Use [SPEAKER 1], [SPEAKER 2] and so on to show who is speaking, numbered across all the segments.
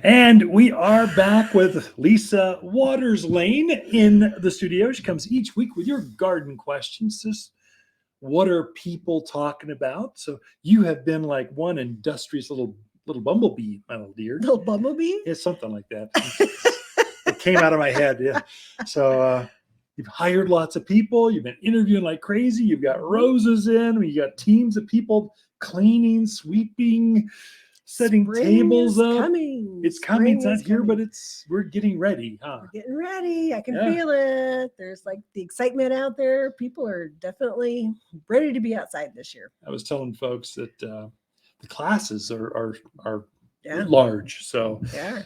[SPEAKER 1] And we are back with Lisa Waters Lane in the studio. She comes each week with your garden questions. Just what are people talking about? So you have been like one industrious little bumblebee, my little dear.
[SPEAKER 2] Little bumblebee?
[SPEAKER 1] It's something like that. It came out of my head. Yeah. So you've hired lots of people. You've been interviewing like crazy. You've got roses in. You got teams of people cleaning, sweeping, setting
[SPEAKER 2] Spring
[SPEAKER 1] tables
[SPEAKER 2] is
[SPEAKER 1] up.
[SPEAKER 2] coming.
[SPEAKER 1] It's coming. It's
[SPEAKER 2] Spring
[SPEAKER 1] not
[SPEAKER 2] is
[SPEAKER 1] here,
[SPEAKER 2] coming.
[SPEAKER 1] but we're getting ready, huh?
[SPEAKER 2] We're getting ready. I can
[SPEAKER 1] Yeah.
[SPEAKER 2] feel it. There's like the excitement out there. People are definitely ready to be outside this year.
[SPEAKER 1] I was telling folks that the classes are
[SPEAKER 2] Yeah.
[SPEAKER 1] large, so
[SPEAKER 2] Yeah.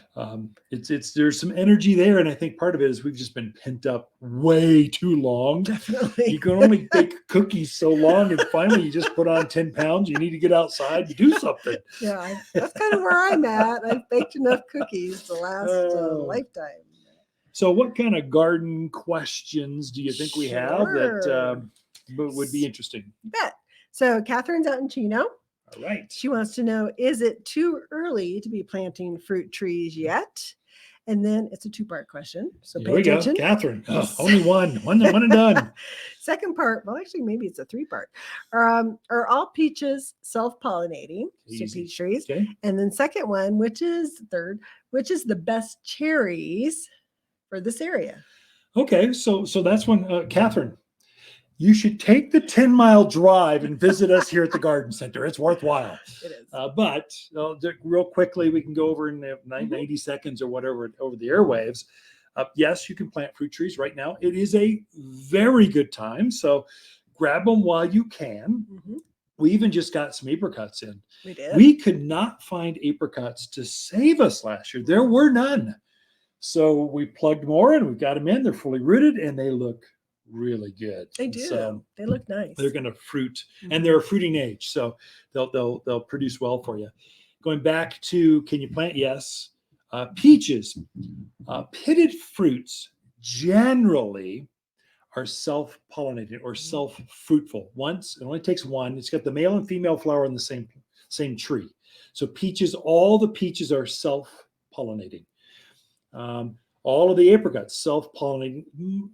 [SPEAKER 1] it's there's some energy there, and I think part of it is we've just been pent up way too long.
[SPEAKER 2] Definitely.
[SPEAKER 1] You can only bake cookies so long, and finally you just put on 10 pounds. You need to get outside and do something.
[SPEAKER 2] Yeah, that's kind of where I'm at. I've baked enough cookies to last a lifetime.
[SPEAKER 1] So, what kind of garden questions do you think we have that would be interesting?
[SPEAKER 2] Bet. So, Catherine's out in Chino.
[SPEAKER 1] All right.
[SPEAKER 2] She wants to know, is it too early to be planting fruit trees yet? And then it's a two-part question. So
[SPEAKER 1] Here we
[SPEAKER 2] attention.
[SPEAKER 1] Go. Catherine. Oh, only one and done.
[SPEAKER 2] Second part, well, actually, maybe it's a three-part. Are all peaches self-pollinating? So peach trees.
[SPEAKER 1] Okay.
[SPEAKER 2] And then second one, which is third, which is the best cherries for this area?
[SPEAKER 1] Okay, so that's one, Catherine. You should take the 10-mile drive and visit us here at the garden center. It's worthwhile.
[SPEAKER 2] It is.
[SPEAKER 1] But real quickly, we can go over in 90 seconds or whatever over the airwaves. Yes, you can plant fruit trees right now. It is a very good time. So grab them while you can. Mm-hmm. We even just got some apricots in.
[SPEAKER 2] We did.
[SPEAKER 1] We could not find apricots to save us last year. There were none. So we plugged more and we got them in. They're fully rooted and they look really good.
[SPEAKER 2] They do.
[SPEAKER 1] So
[SPEAKER 2] they look nice.
[SPEAKER 1] They're going to fruit, and they're a fruiting age, so they'll produce well for you. Going back to, can you plant? Yes. Peaches, pitted fruits generally are self-pollinated or self-fruitful. Once it only takes one. It's got the male and female flower on the same tree. So peaches, all the peaches are self-pollinating. All of the apricots self-pollinating.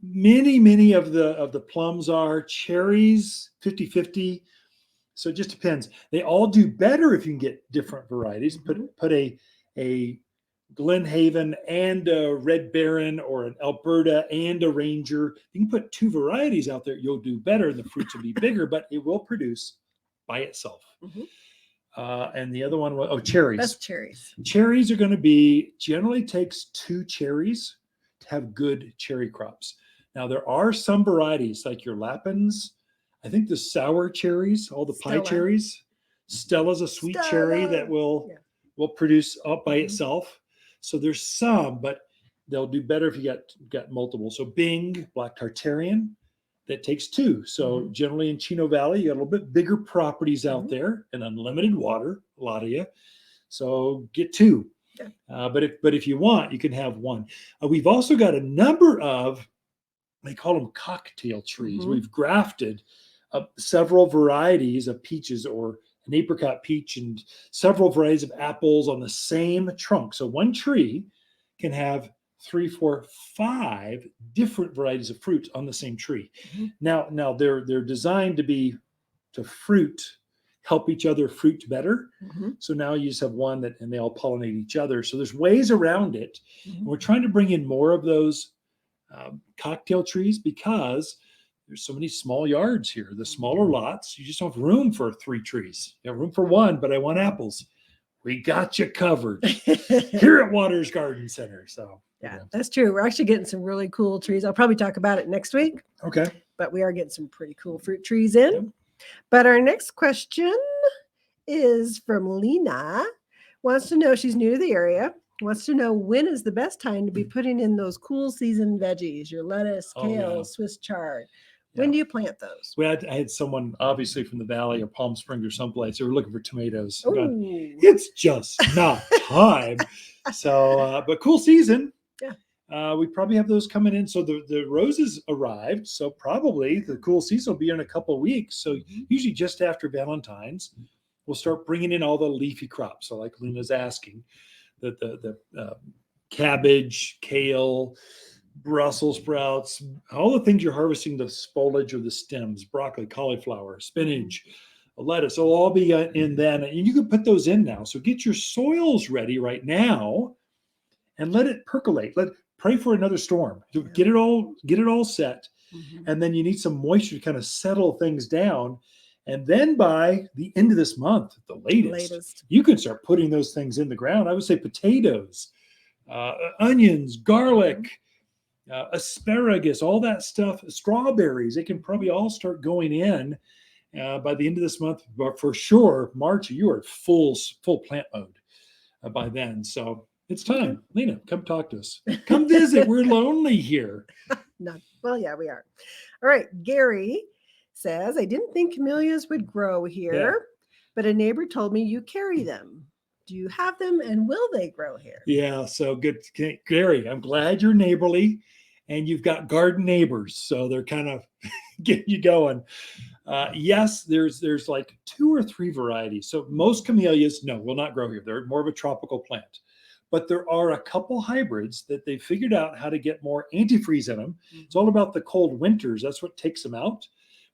[SPEAKER 1] Many of the plums are. Cherries 50-50. So it just depends. They all do better if you can get different varieties. Put a Glenhaven and a Red Baron or an Alberta and a Ranger. You can put two varieties out there. You'll do better. The fruits will be bigger, but it will produce by itself. Mm-hmm. And the other one was cherries.
[SPEAKER 2] Best cherries.
[SPEAKER 1] Cherries are going to be, generally takes 2 cherries to have good cherry crops. Now, there are some varieties like your Lapins. I think the sour cherries, all the pie cherries. Stella's a sweet cherry that will produce up by itself. So there's some, but they'll do better if you got multiple. So Bing, Black Tartarian, that takes 2. So generally in Chino Valley, you got a little bit bigger properties out there and unlimited water, a lot of you. So get 2. Yeah. But if you want, you can have 1. We've also got a number of, they call them cocktail trees. We've grafted several varieties of peaches or an apricot peach and several varieties of apples on the same trunk. So one tree can have 3, 4, 5 different varieties of fruit on the same tree. Now they're designed to help each other fruit better. So now you just have one and they all pollinate each other. So there's ways around it. And we're trying to bring in more of those cocktail trees because there's so many small yards here. The smaller lots, you just don't have room for 3 trees. You have room for 1, but I want apples. We got you covered here at Waters Garden Center. So
[SPEAKER 2] yeah, that's true. We're actually getting some really cool trees. I'll probably talk about it next week.
[SPEAKER 1] Okay.
[SPEAKER 2] But we are getting some pretty cool fruit trees in. Yep. But our next question is from Lena. Wants to know, she's new to the area, wants to know when is the best time to be putting in those cool season veggies, your lettuce, kale, Swiss chard. When do you plant those?
[SPEAKER 1] I had someone obviously from the Valley or Palm Springs or someplace. They were looking for tomatoes. It's just not time. So, but cool season. Yeah. We probably have those coming in. So the roses arrived. So probably the cool season will be in a couple of weeks. So usually just after Valentine's, we'll start bringing in all the leafy crops. So like Lena's asking. the cabbage, kale, Brussels sprouts, all the things you're harvesting, the foliage or the stems, broccoli, cauliflower, spinach, lettuce, will all be in then. And you can put those in now. So get your soils ready right now and let it percolate. Pray for another storm.
[SPEAKER 2] Yeah.
[SPEAKER 1] Get it all set.
[SPEAKER 2] Mhm.
[SPEAKER 1] And then you need some moisture to kind of settle things down. And then by the end of this month, the latest, you can start putting those things in the ground. I would say potatoes, onions, garlic, asparagus, all that stuff, strawberries. They can probably all start going in by the end of this month. But for sure, March, you are full plant mode by then. So it's time.
[SPEAKER 2] Okay.
[SPEAKER 1] Lena, come talk to us. Come visit. We're lonely here.
[SPEAKER 2] No. Well, yeah, we are. All right. Gary says, I didn't think camellias would grow here, but a neighbor told me you carry them. Do you have them and will they grow here?
[SPEAKER 1] Yeah, so good. Gary, I'm glad you're neighborly and you've got garden neighbors. So they're kind of getting you going. Yes, there's like 2 or 3 varieties. So most camellias, no, will not grow here. They're more of a tropical plant. But there are a couple hybrids that they figured out how to get more antifreeze in them. It's all about the cold winters. That's what takes them out.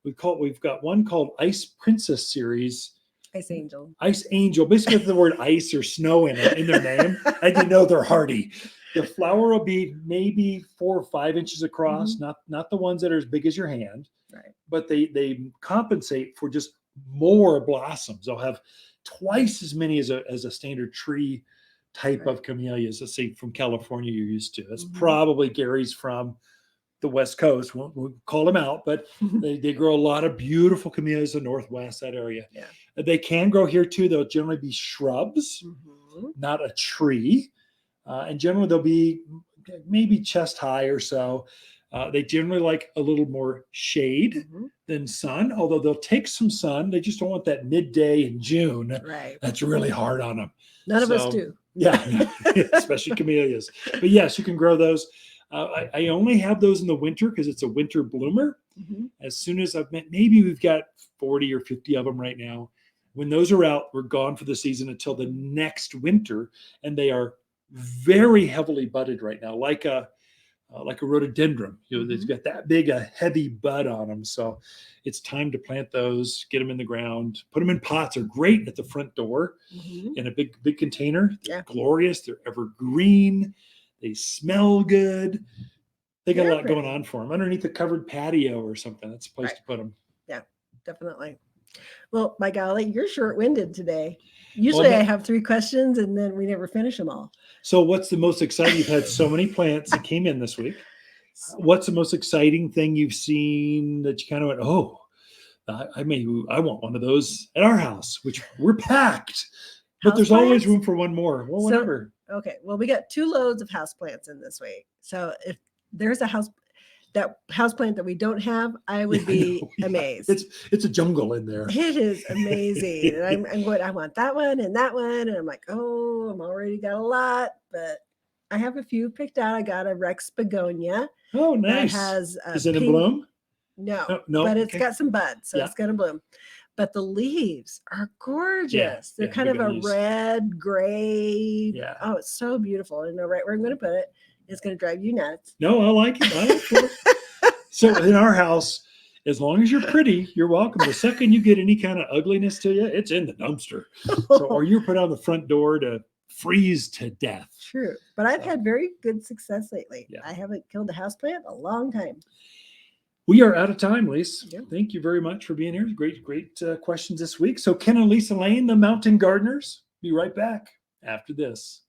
[SPEAKER 1] We've got one called Ice Princess series.
[SPEAKER 2] Ice Angel.
[SPEAKER 1] Ice Angel, basically with the word ice or snow in their name. And you know they're hardy. The flower will be maybe 4 or 5 inches across, not the ones that are as big as your hand.
[SPEAKER 2] Right.
[SPEAKER 1] But they compensate for just more blossoms. They'll have twice as many as a standard tree type of camellias, let's say from California you're used to. That's probably Gary's from the West Coast. We'll call them out, but they grow a lot of beautiful camellias in the Northwest, that area.
[SPEAKER 2] Yeah.
[SPEAKER 1] They can grow here too. They'll generally be shrubs, not a tree. And generally they'll be maybe chest high or so. They generally like a little more shade than sun, although they'll take some sun. They just don't want that midday in June.
[SPEAKER 2] Right.
[SPEAKER 1] That's really hard on them.
[SPEAKER 2] None of us do.
[SPEAKER 1] Yeah, especially camellias. But yes, you can grow those. I only have those in the winter because it's a winter bloomer. As soon as maybe we've got 40 or 50 of them right now. When those are out, we're gone for the season until the next winter. And they are very heavily budded right now, like a rhododendron. They've got that big, a heavy bud on them. So it's time to plant those, get them in the ground, put them in pots. They're great at the front door in a big container. They're glorious. They're evergreen. They smell good. They got a lot going on for them. Underneath a covered patio or something. That's a place to put them.
[SPEAKER 2] Yeah, definitely. Well, by golly, you're short-winded today. Usually I have 3 questions and then we never finish them all.
[SPEAKER 1] So what's the most exciting? You've had so many plants that came in this week. What's the most exciting thing you've seen that you kind of went, oh, I want one of those at our house, which we're packed, but there's always room for one more. Well, whatever.
[SPEAKER 2] Okay. Well, we got 2 loads of houseplants in this week. So if there's a houseplant that we don't have, I would be amazed.
[SPEAKER 1] It's a jungle in there.
[SPEAKER 2] It is amazing. And I'm going, I want that one and that one. And I'm like, oh, I'm already got a lot, but I have a few picked out. I got a Rex begonia.
[SPEAKER 1] Oh, nice. Is it in bloom?
[SPEAKER 2] No, but it's got some buds, so it's going to bloom. But the leaves are gorgeous. They're kind of a red, gray.
[SPEAKER 1] Yeah.
[SPEAKER 2] Oh, it's so beautiful. I know right where I'm going to put it. It's going to drive you nuts.
[SPEAKER 1] No, I like it. So in our house, as long as you're pretty, you're welcome. The second you get any kind of ugliness to you, it's in the dumpster. Or you're put on the front door to freeze to death.
[SPEAKER 2] True. But I've had very good success lately.
[SPEAKER 1] Yeah.
[SPEAKER 2] I haven't killed a houseplant in a long time.
[SPEAKER 1] We are out of time, Lisa.
[SPEAKER 2] Yeah.
[SPEAKER 1] Thank you very much for being here. Great questions this week. So Ken and Lisa Lane, the Mountain Gardeners, be right back after this.